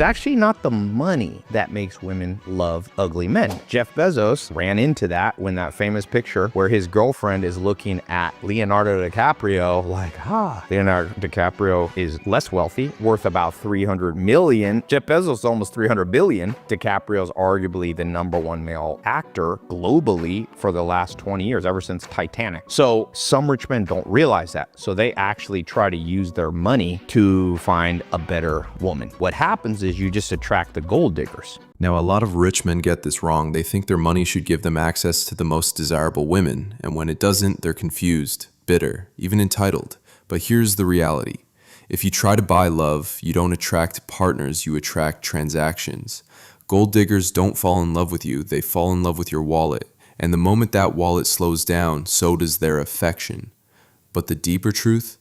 It's actually not the money that makes women love ugly men. Jeff Bezos ran into that when that famous picture where his girlfriend is looking at Leonardo DiCaprio like, Leonardo DiCaprio is less wealthy, worth about 300 million. Jeff Bezos is almost 300 billion. DiCaprio's arguably the #1 male actor globally for the last 20 years, ever since Titanic. So some rich men don't realize that. So they actually try to use their money to find a better woman. What happens is you just attract the gold diggers. Now, a lot of rich men get this wrong. They think their money should give them access to the most desirable women, and when it doesn't, they're confused, bitter, even entitled. But here's the reality. If you try to buy love, you don't attract partners, you attract transactions. Gold diggers don't fall in love with you, they fall in love with your wallet. And the moment that wallet slows down, so does their affection. But the deeper truth?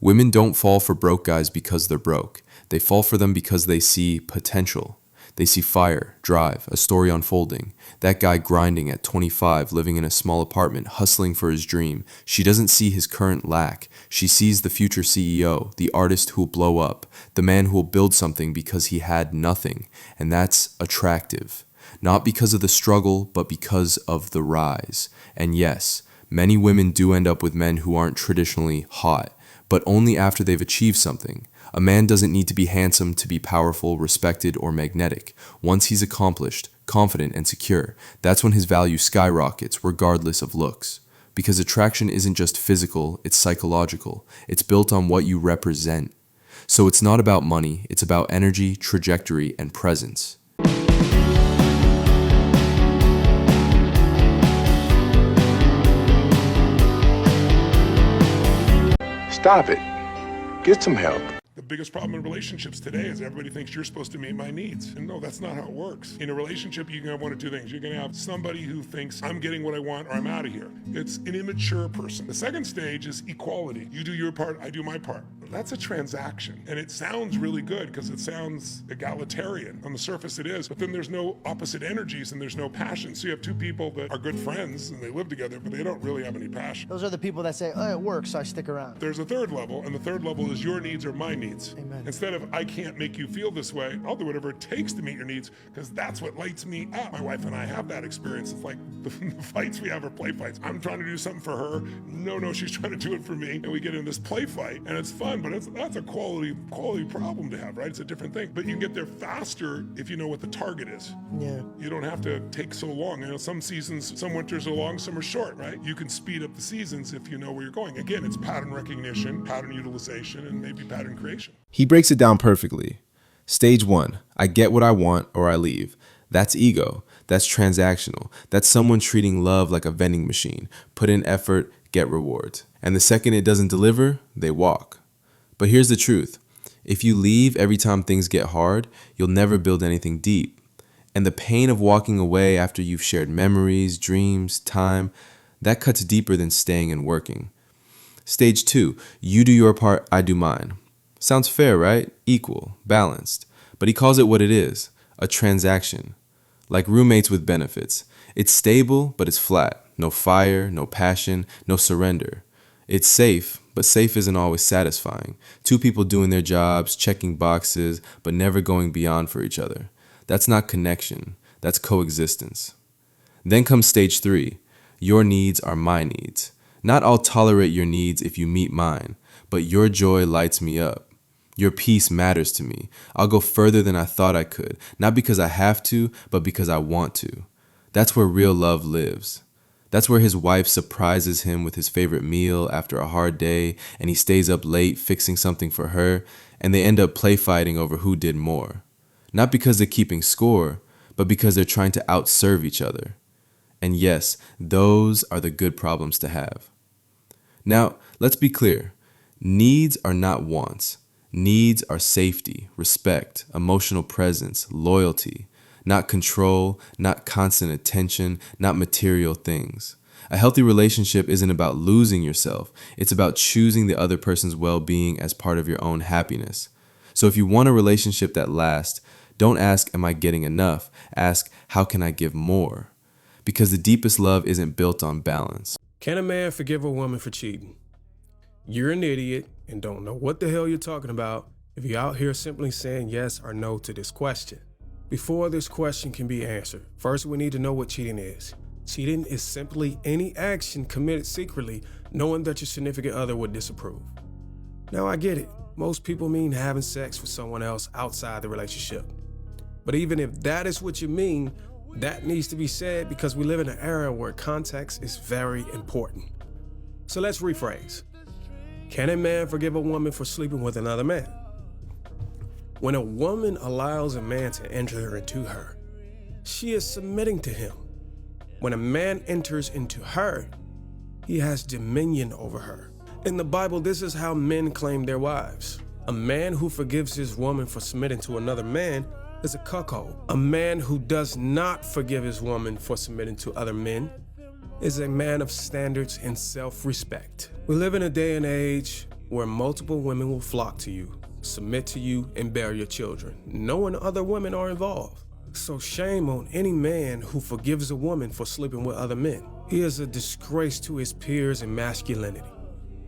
Women don't fall for broke guys because they're broke. They fall for them because they see potential. They see fire, drive, a story unfolding. That guy grinding at 25, living in a small apartment, hustling for his dream. She doesn't see his current lack. She sees the future CEO, the artist who'll blow up, the man who'll build something because he had nothing. And that's attractive. Not because of the struggle, but because of the rise. And yes, many women do end up with men who aren't traditionally hot, but only after they've achieved something. A man doesn't need to be handsome to be powerful, respected, or magnetic. Once he's accomplished, confident, and secure, that's when his value skyrockets, regardless of looks. Because attraction isn't just physical, it's psychological. It's built on what you represent. So it's not about money, it's about energy, trajectory, and presence. Stop it. Get some help. The biggest problem in relationships today is everybody thinks you're supposed to meet my needs. And no, that's not how it works. In a relationship, you can have one of two things. You're gonna have somebody who thinks I'm getting what I want or I'm out of here. It's an immature person. The second stage is equality. You do your part, I do my part. That's a transaction. And it sounds really good because it sounds egalitarian. On the surface it is, but then there's no opposite energies and there's no passion. So you have two people that are good friends and they live together, but they don't really have any passion. Those are the people that say, oh, it works, so I stick around. There's a third level, and the third level is your needs or my needs. Amen. Instead of I can't make you feel this way, I'll do whatever it takes to meet your needs because that's what lights me up. My wife and I have that experience. It's like the fights we have are play fights. I'm trying to do something for her. No, she's trying to do it for me. And we get in this play fight and it's fun, but that's a quality problem to have, right? It's a different thing. But you can get there faster if you know what the target is. Yeah. You don't have to take so long. You know, some seasons, some winters are long, some are short, right? You can speed up the seasons if you know where you're going. Again, it's pattern recognition, pattern utilization, and maybe pattern creation. He breaks it down perfectly. Stage 1, I get what I want or I leave. That's ego. That's transactional. That's someone treating love like a vending machine. Put in effort, get rewards. And the second it doesn't deliver, they walk. But here's the truth. If you leave every time things get hard, you'll never build anything deep. And the pain of walking away after you've shared memories, dreams, time, that cuts deeper than staying and working. Stage 2, you do your part, I do mine. Sounds fair, right? Equal, balanced. But he calls it what it is, a transaction. Like roommates with benefits. It's stable, but it's flat. No fire, no passion, no surrender. It's safe, but safe isn't always satisfying. Two people doing their jobs, checking boxes, but never going beyond for each other. That's not connection. That's coexistence. Then comes stage 3. Your needs are my needs. Not I'll tolerate your needs if you meet mine, but your joy lights me up. Your peace matters to me. I'll go further than I thought I could, not because I have to, but because I want to. That's where real love lives. That's where his wife surprises him with his favorite meal after a hard day, and he stays up late fixing something for her, and they end up play fighting over who did more. Not because they're keeping score, but because they're trying to outserve each other. And yes, those are the good problems to have. Now, let's be clear. Needs are not wants. Needs are safety, respect, emotional presence, loyalty, not control, not constant attention, not material things. A healthy relationship isn't about losing yourself. It's about choosing the other person's well-being as part of your own happiness. So if you want a relationship that lasts, don't ask, am I getting enough? Ask, how can I give more? Because the deepest love isn't built on balance. Can a man forgive a woman for cheating? You're an idiot and don't know what the hell you're talking about, if you're out here simply saying yes or no to this question. Before this question can be answered, first we need to know what cheating is. Cheating is simply any action committed secretly, knowing that your significant other would disapprove. Now I get it. Most people mean having sex with someone else outside the relationship. But even if that is what you mean, that needs to be said because we live in an era where context is very important. So let's rephrase. Can a man forgive a woman for sleeping with another man? When a woman allows a man to enter into her, she is submitting to him. When a man enters into her, he has dominion over her. In the Bible, this is how men claim their wives. A man who forgives his woman for submitting to another man is a cuckold. A man who does not forgive his woman for submitting to other men is a man of standards and self-respect. We live in a day and age where multiple women will flock to you, submit to you, and bear your children, knowing other women are involved. So shame on any man who forgives a woman for sleeping with other men. He is a disgrace to his peers in masculinity.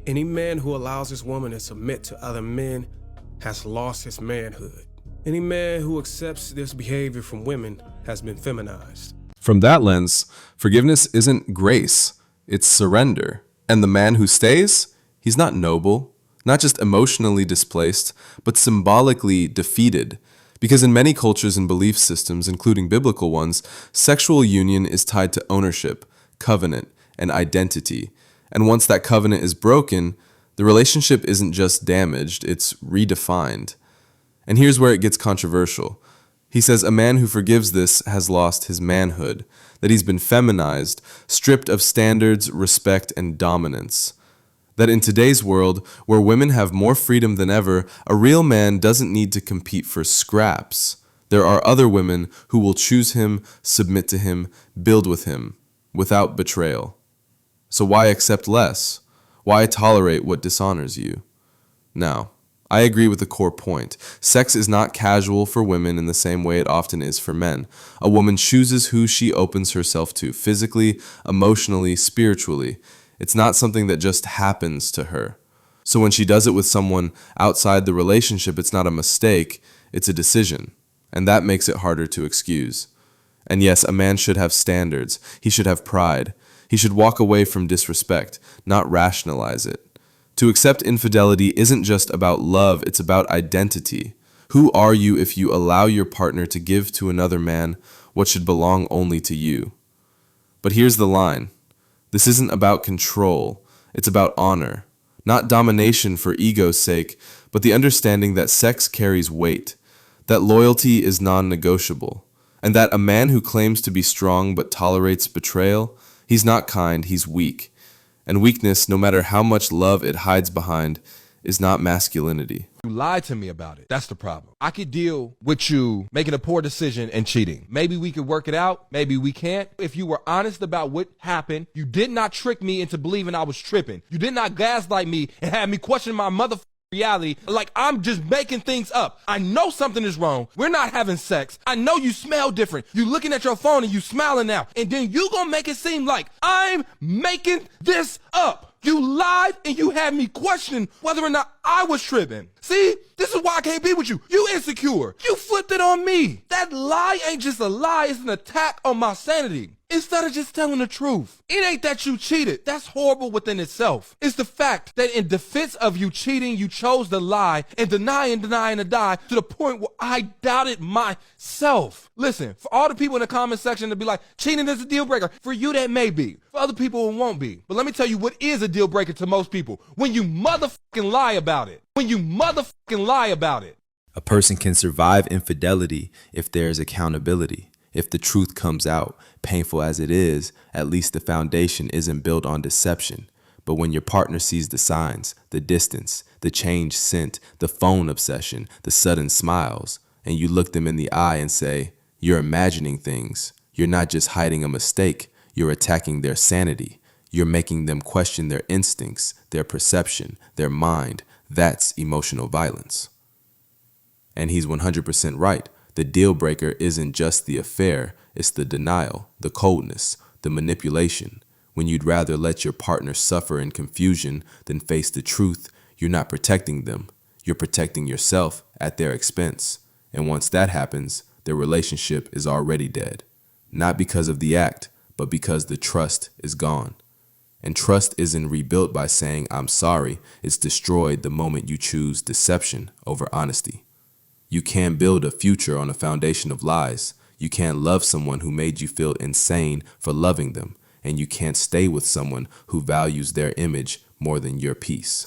Any man who allows his woman to submit to other men has lost his manhood. Any man who accepts this behavior from women has been feminized. From that lens, forgiveness isn't grace, it's surrender. And the man who stays, he's not noble, not just emotionally displaced, but symbolically defeated. Because in many cultures and belief systems, including biblical ones, sexual union is tied to ownership, covenant, and identity. And once that covenant is broken, the relationship isn't just damaged, it's redefined. And here's where it gets controversial. He says a man who forgives this has lost his manhood, that he's been feminized, stripped of standards, respect, and dominance. That in today's world, where women have more freedom than ever, a real man doesn't need to compete for scraps. There are other women who will choose him, submit to him, build with him, without betrayal. So why accept less? Why tolerate what dishonors you? Now, I agree with the core point. Sex is not casual for women in the same way it often is for men. A woman chooses who she opens herself to, physically, emotionally, spiritually. It's not something that just happens to her. So when she does it with someone outside the relationship, it's not a mistake, it's a decision. And that makes it harder to excuse. And yes, a man should have standards. He should have pride. He should walk away from disrespect, not rationalize it. To accept infidelity isn't just about love, it's about identity. Who are you if you allow your partner to give to another man what should belong only to you? But here's the line. This isn't about control, it's about honor. Not domination for ego's sake, but the understanding that sex carries weight, that loyalty is non-negotiable, and that a man who claims to be strong but tolerates betrayal, he's not kind, he's weak. And weakness, no matter how much love it hides behind, is not masculinity. You lied to me about it. That's the problem. I could deal with you making a poor decision and cheating. Maybe we could work it out. Maybe we can't. If you were honest about what happened, you did not trick me into believing I was tripping. You did not gaslight me and have me question my reality like I'm just making things up. I know something is wrong. We're not having sex. I know you smell different. You looking at your phone and you smiling now. And then you gonna make it seem like I'm making this up. You lied and you had me questioning whether or not I was tripping. See, this is why I can't be with you. You insecure. You flipped it on me. That lie ain't just a lie, it's an attack on my sanity. Instead of just telling the truth. It ain't that you cheated. That's horrible within itself. It's the fact that in defense of you cheating, you chose to lie and deny and die to the point where I doubted myself. Listen, for all the people in the comment section to be like, cheating is a deal breaker. For you, that may be. For other people, it won't be. But let me tell you what is a deal breaker to most people. When you motherfucking lie about it. When you motherfucking lie about it. A person can survive infidelity if there is accountability. If the truth comes out, painful as it is, at least the foundation isn't built on deception. But when your partner sees the signs, the distance, the change scent, the phone obsession, the sudden smiles, and you look them in the eye and say, you're imagining things. You're not just hiding a mistake. You're attacking their sanity. You're making them question their instincts, their perception, their mind. That's emotional violence. And he's 100% right. The deal breaker isn't just the affair, it's the denial, the coldness, the manipulation. When you'd rather let your partner suffer in confusion than face the truth, you're not protecting them, You're protecting yourself at their expense. And once that happens, the relationship is already dead. Not because of the act, but because the trust is gone. And trust isn't rebuilt by saying, I'm sorry. It's destroyed the moment you choose deception over honesty. You can't build a future on a foundation of lies. You can't love someone who made you feel insane for loving them. And you can't stay with someone who values their image more than your peace.